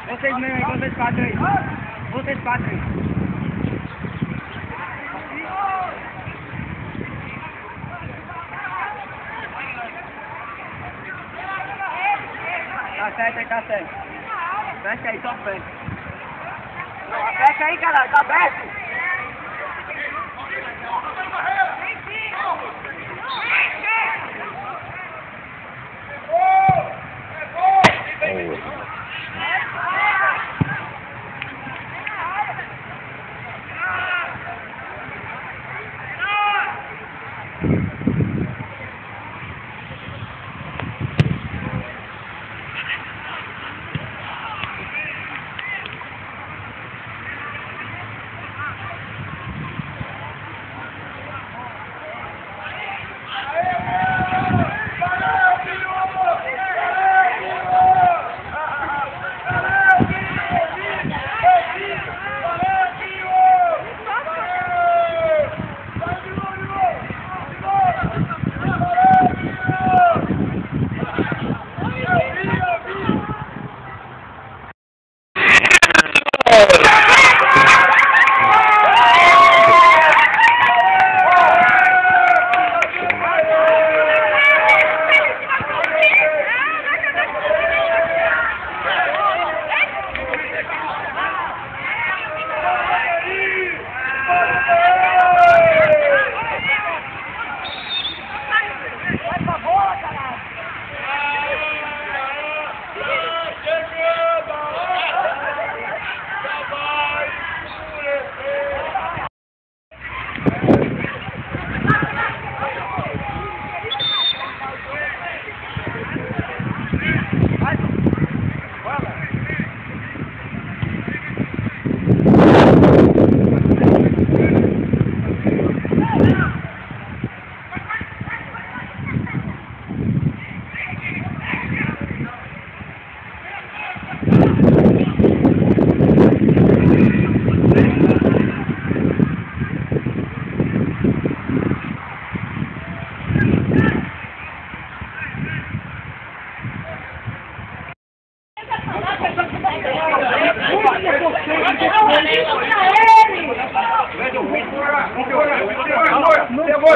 Vocês mesmo aí, vocês quatro aí. Vocês quatro aí. Tá certo aí, tá certo. Fecha aí, só fecha. Fecha aí, caralho, tá aberto.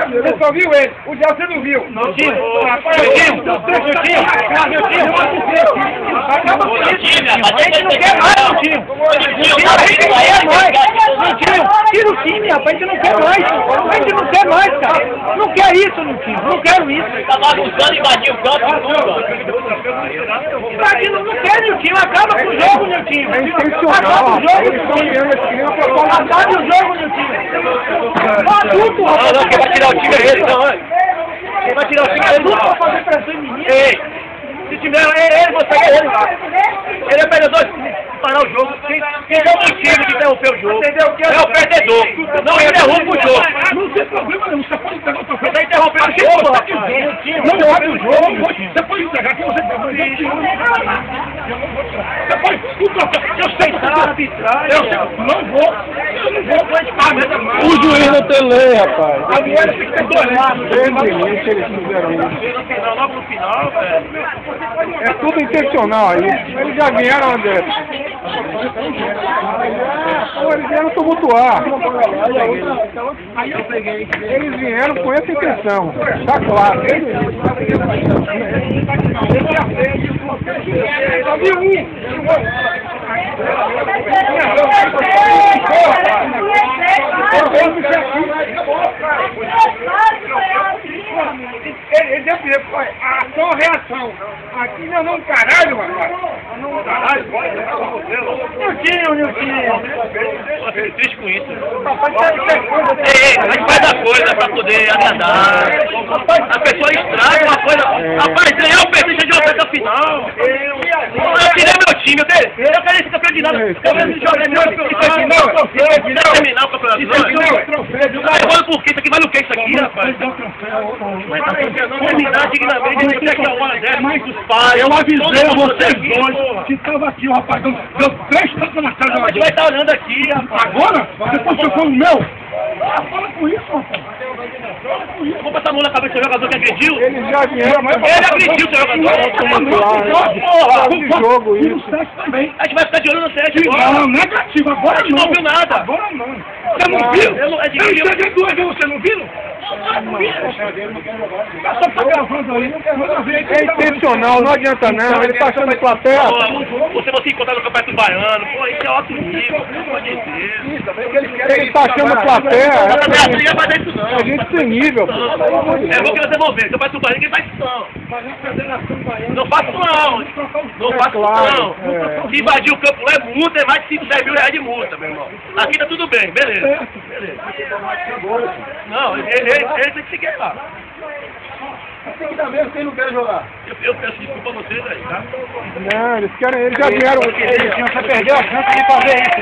Você só viu ele, o Gel você não viu. Não tinha. Acaba com isso. A gente não quer mais o time. A gente não quer mais. Tira o time, rapaz, a gente não quer mais. A gente não quer mais, cara. Não quer isso no time, não quero isso. Tá bagunçando e invadiu o campo e tudo. Invadindo, não quer o time, acaba com o jogo, meu time. Acaba o jogo, meu time. Acaba o jogo, meu time. Adulto, rapaz. Não, quem vai tirar o time é ele, não, olha. Quem vai tirar o time é ele, não. Pra fazer pressão em menino. Ei, se tiver ele, você é ele lá. Ele é perdedor parar o jogo. Quem é o motivo de interromper o jogo? É o perdedor. Não interrompa o jogo. Não tem problema não, você pode entregar o troféu. Você está interrompendo o jogo, rapaz. Não abre o jogo, você pode entregar que você quer. Você pode, o troféu, eu sei que eu não vou participar. O juiz não tem lei, rapaz. A mulher tem que ter dois lados. Eles fizeram isso. Logo no final, velho. É tudo intencional aí. Eles já vieram, André. Eles vieram tumultuar. Eles vieram com essa intenção. Tá claro. Só vi um. Ele deu ação, reação. Aqui não, caralho, rapaz. Não, caralho, pode. Eu fico triste com isso. Ei, a gente faz a coisa pra poder agradar. A pessoa estraga uma coisa. Rapaz, ganhar o peixe de uma até final. Eu tirei meu time, eu quero esse campeão de nada. Eu quero esse jogo não terminar o campeonato. Agora por quê? Isso aqui vale o que isso aqui, rapaz? Mas tá tentando terminar dignamente, a gente quer que a hora dessa, dos pais. Eu avisei a vocês dois que tava aqui, o rapaz, deu 3 tapas na cara da A gente vai estar olhando aqui, rapaz. Agora? Depois você foi o meu? Fala com isso, rapaz. Vou passar a mão na cabeça do jogador que agrediu. Eles já vieram, mas... Ele agrediu o jogador. Claro, de jogo E no isso. Sete também. A gente vai ficar de olho no set agora. Não, negativo, agora A gente não viu nada. Agora não. Você não viu? Eu não- é de- Eu cheguei 2 vezes, você não viu? Só tá gravando aí, não quer ver. É intencional, não adianta não. Ele tá achando plateia. Você encontrar no Campeonato Baiano, pô, isso é alto nível, pelo amor de Deus. Ele tá achando plateia. Não ia fazer isso não. É gente sem nível, pô. É bom que nós devolver, então faz o Baiano, ninguém faz isso não. Não faço não. Não faço claro, não. Se invadir o campo lá é multa, é mais de 5, 10 mil reais de multa, meu irmão. Aqui tá tudo bem, beleza. Não, ele tem que seguir lá. Tem que dar mesmo, quem não quer jogar. Eu peço desculpa a vocês aí, tá? Não, eles querem, eles já vieram. Você perdeu a chance de fazer isso.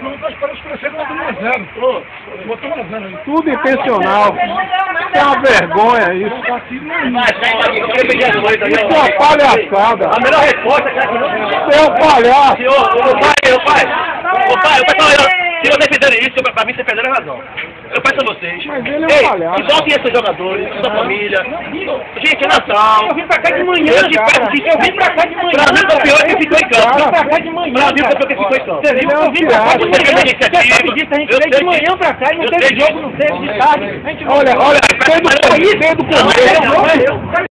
Não tá esperando os prefeitos, tá 1-0. Botou 1-0 aí. Tudo intencional. É uma vergonha isso. Isso é uma palhaçada. A melhor resposta é que Você é um palhaço. Ô pai, se vocês fizerem isso, pra mim vocês perderam a razão. Eu peço a vocês. Mas ele é um palhaço. Exaltem esses jogadores, sua família. Gente, é Natal. Eu vim pra cá de manhã, Eu vim pra cá de manhã. Pra mim, o campeão é quem ficou em campo. Eu vim pra cá de manhã. Pra mim, o campeão é quem ficou em campo. Você viu que eu vim pra cá de manhã? Você acredita? A gente veio de manhã pra cá e não teve jogo, não teve de tarde. A gente Olha, cedo do começo.